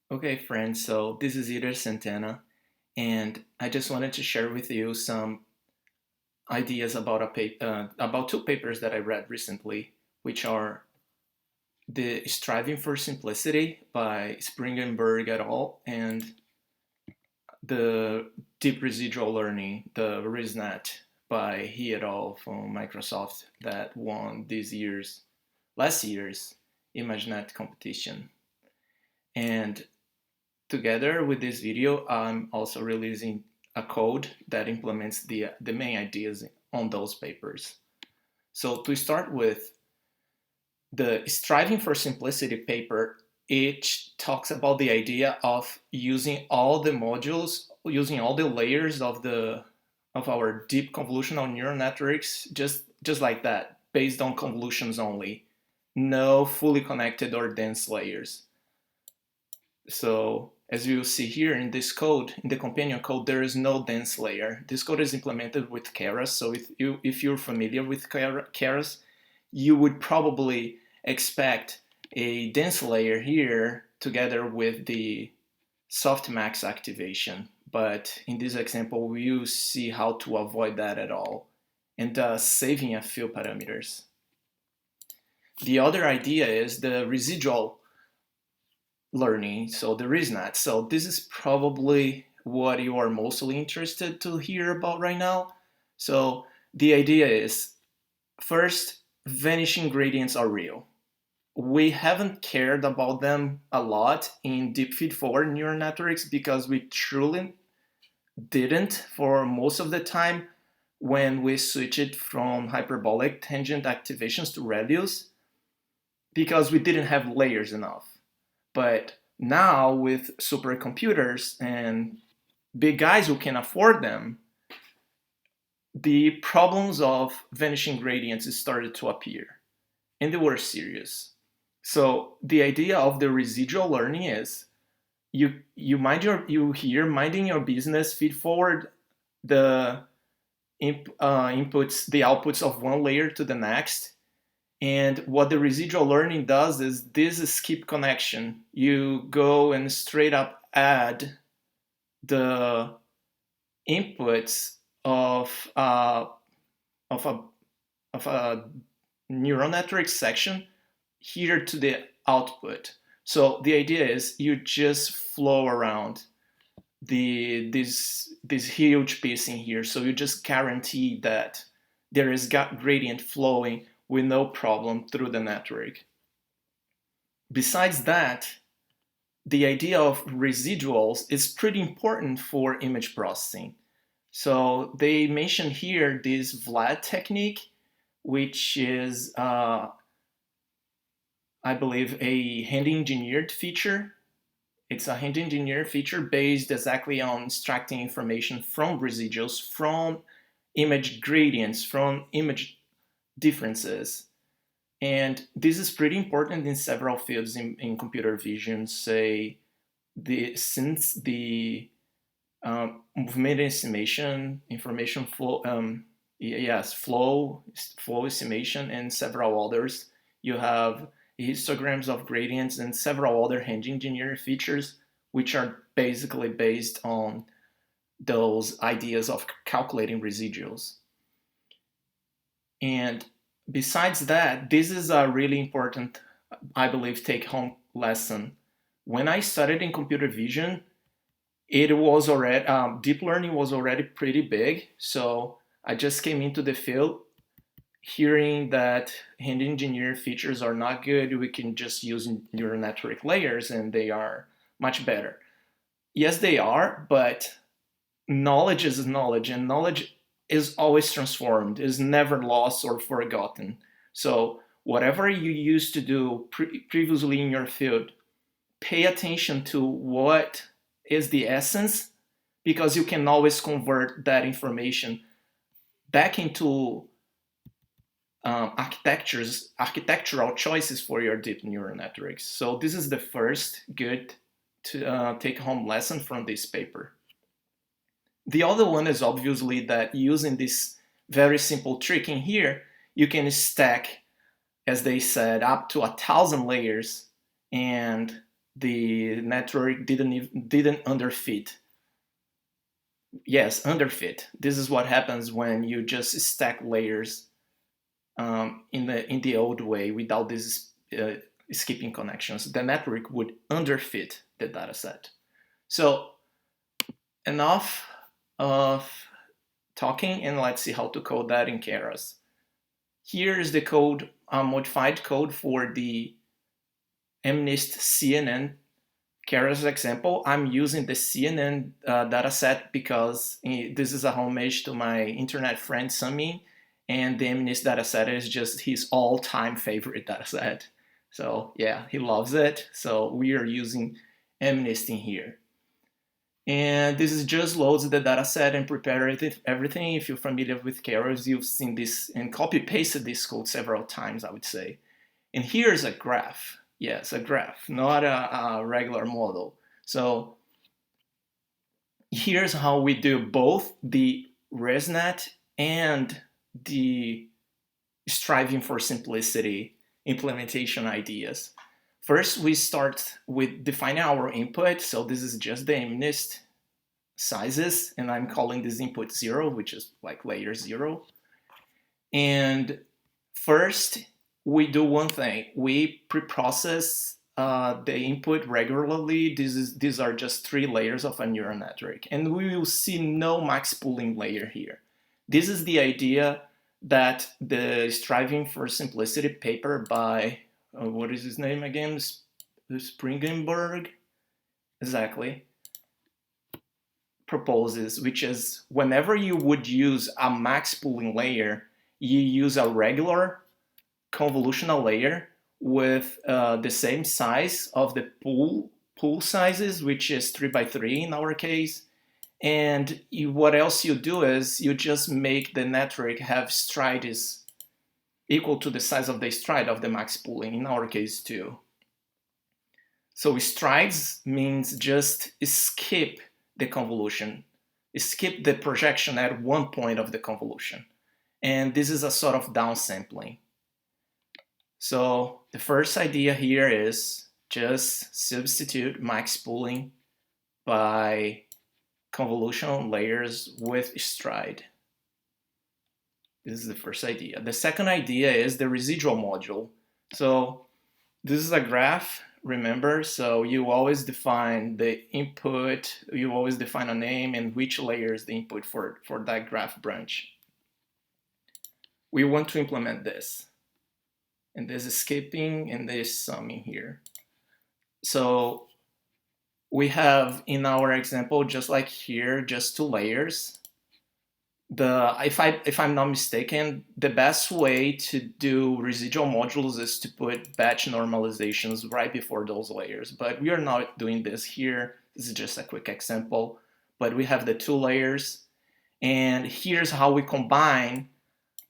Okay, friends, so this is Ida Santana, and I just wanted to share with you some ideas about about two papers that I read recently, which are the Striving for Simplicity by Springenberg et al. And the Deep Residual Learning, the resnet by he et al. From Microsoft that won last year's ImageNet competition. And together with this video, I'm also releasing a code that implements the main ideas on those papers. So to start with, the Striving for Simplicity paper, it talks about the idea of using all the modules, using all the layers of our deep convolutional neural networks, just like that, based on convolutions only, no fully connected or dense layers. So as you see here in this code, in the companion code, there is no dense layer. This code is implemented with Keras. So if you're familiar with Keras, you would probably expect a dense layer here together with the softmax activation. But in this example, we'll see how to avoid that at all, and thus saving a few parameters. The other idea is the residual learning, so the resnet. So this is probably what you are mostly interested to hear about right now. So the idea is, first, vanishing gradients are real. We haven't cared about them a lot in deep feed-forward neural networks because we truly didn't for most of the time when we switched from hyperbolic tangent activations to radius, because we didn't have layers enough. But now with supercomputers and big guys who can afford them, the problems of vanishing gradients started to appear, and they were serious. So the idea of the residual learning is you here minding your business, feed forward the inputs, the outputs of one layer to the next. And what the residual learning does is this skip connection. You go and straight up add the inputs of a of a neural network section here to the output. So the idea is you just flow around this huge piece in here. So you just guarantee that there is gradient flowing with no problem through the network. Besides that, the idea of residuals is pretty important for image processing. So they mention here this VLAD technique, which is, I believe, a hand-engineered feature. It's a hand-engineered feature based exactly on extracting information from residuals, from image gradients, from image differences. And this is pretty important in several fields in computer vision, say, since the movement estimation, information flow, flow estimation, and several others. You have histograms of gradients and several other hand engineering features, which are basically based on those ideas of calculating residuals. And besides that, this is a really important, I believe, take-home lesson. When I started in computer vision, it was already deep learning was already pretty big. So I just came into the field hearing that hand engineered features are not good. We can just use neural network layers and they are much better. Yes, they are, but knowledge is knowledge, and knowledge is always transformed, is never lost or forgotten. So whatever you used to do previously in your field, pay attention to what is the essence, because you can always convert that information back into architectural choices for your deep neural networks. So this is the first good take-home lesson from this paper. The other one is obviously that using this very simple trick in here, you can stack, as they said, up to 1,000 layers, and the network didn't underfit. Yes, underfit. This is what happens when you just stack layers in the old way without these skipping connections. The network would underfit the dataset. So enough of talking, and let's see how to code that in Keras. Here is the code, modified code for the mnist CNN Keras example. I'm using the CNN dataset because this is a homage to my internet friend Sami, and the mnist dataset is just his all-time favorite dataset. So yeah, he loves it. So we are using mnist in here. And this is just loads the dataset and prepare everything. If you're familiar with Keras, you've seen this and copy-pasted this code several times, I would say. And here's a graph. Yes, a graph, not a regular model. So here's how we do both the resnet and the striving for simplicity implementation ideas. First, we start with defining our input. So this is just the mnist sizes, and I'm calling this input 0, which is like layer 0. And first, we do one thing. We pre-process the input regularly. These are just 3 layers of a neural network. And we will see no max pooling layer here. This is the idea that the Striving for Simplicity paper by, what is his name again? Springenberg? Exactly. Proposes, which is whenever you would use a max pooling layer, you use a regular convolutional layer with the same size of the pool sizes, which is 3 by 3 in our case. And what else you do is you just make the network have strides equal to the size of the stride of the max pooling, in our case too. So strides means just skip the convolution, skip the projection at one point of the convolution. And this is a sort of downsampling. So the first idea here is just substitute max pooling by convolutional layers with stride. This is the first idea. The second idea is the residual module. So this is a graph, remember? So you always define the input, you always define a name and which layer is the input for that graph branch. We want to implement this. And this is skipping and this summing here. So we have in our example, just like here, just 2 layers. If I'm not mistaken, the best way to do residual modules is to put batch normalizations right before those layers. But we are not doing this here. This is just a quick example. But we have the 2 layers. And here's how we combine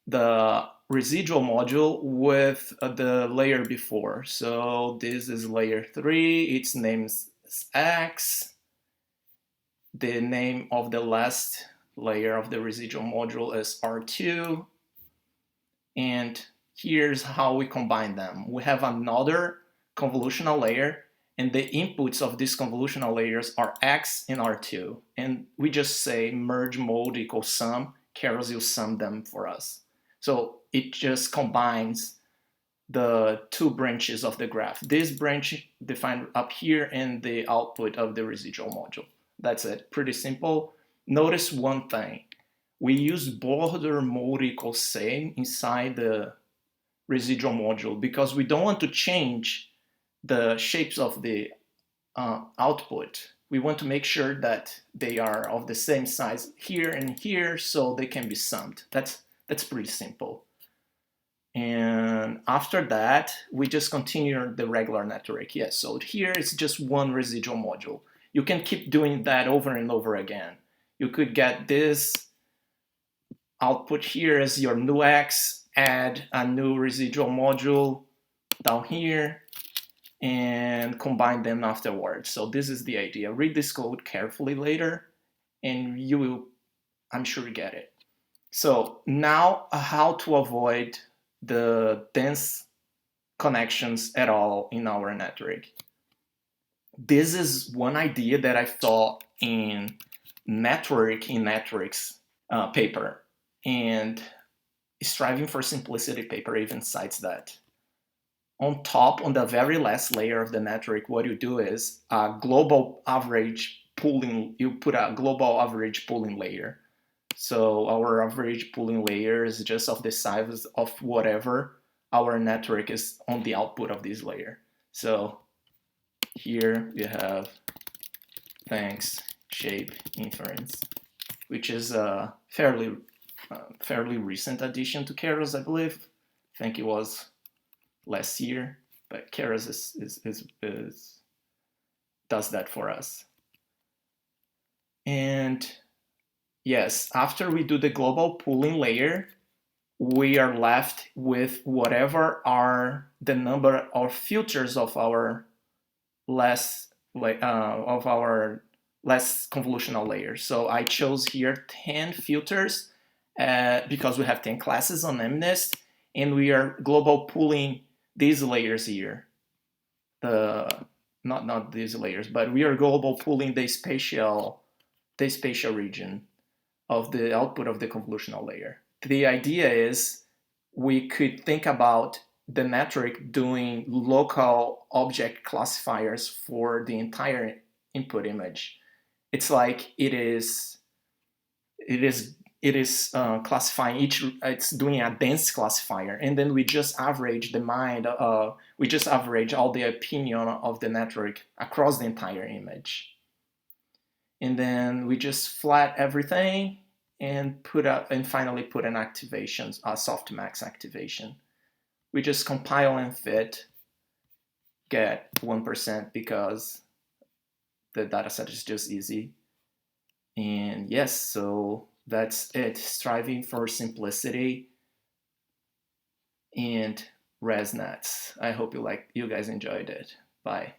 the residual module with the layer before. So this is layer 3, its name is X. The name of the last layer of the residual module is R2. And here's how we combine them. We have another convolutional layer, and the inputs of these convolutional layers are X and R2. And we just say merge mode equals sum. Keras will sum them for us. So it just combines the 2 branches of the graph. This branch defined up here and the output of the residual module. That's it, pretty simple. Notice one thing. We use border mode equals same inside the residual module because we don't want to change the shapes of the output. We want to make sure that they are of the same size here and here so they can be summed. That's pretty simple. And after that, we just continue the regular network. Yes, so here it's just one residual module. You can keep doing that over and over again. You could get this output here as your new X, add a new residual module down here, and combine them afterwards. So this is the idea. Read this code carefully later, and you will, I'm sure, get it. So now how to avoid the dense connections at all in our network. this is one idea that I thought in networks paper, and striving for simplicity paper even cites that. On top, on the very last layer of the network, what you do is a global average pooling. You put a global average pooling layer. So our average pooling layer is just of the size of whatever our network is on the output of this layer. So here we have thanks shape inference, which is a fairly recent addition to Keras, I believe. I think it was last year, but Keras does that for us. And yes, after we do the global pooling layer, we are left with whatever are the number of filters of our less convolutional layer. So I chose here 10 filters because we have 10 classes on mnist, and we are global pooling these layers here. Not these layers, but we are global pooling the spatial region of the output of the convolutional layer. The idea is we could think about the network doing local object classifiers for the entire input image. It's like it is classifying each. It's doing a dense classifier, and then we just average the mind. We just average all the opinion of the network across the entire image, and then we just flat everything and finally put an activation, a softmax activation. We just compile and fit, get 1% because the dataset is just easy. And yes, so that's it. Striving for simplicity and resnets. I hope you guys enjoyed it. Bye.